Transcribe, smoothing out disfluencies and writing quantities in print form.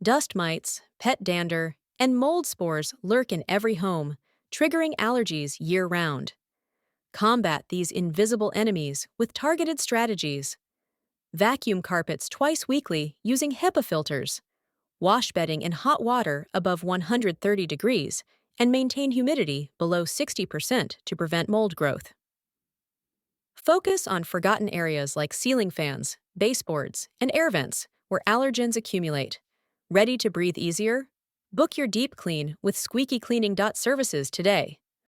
Dust mites, pet dander, and mold spores lurk in every home, triggering allergies year-round. Combat these invisible enemies with targeted strategies. Vacuum carpets twice weekly using HEPA filters. Wash bedding in hot water above 130 degrees and maintain humidity below 60% to prevent mold growth. Focus on forgotten areas like ceiling fans, baseboards, and air vents where allergens accumulate. Ready to breathe easier? Book your deep clean with SqueakyCleaning.services today.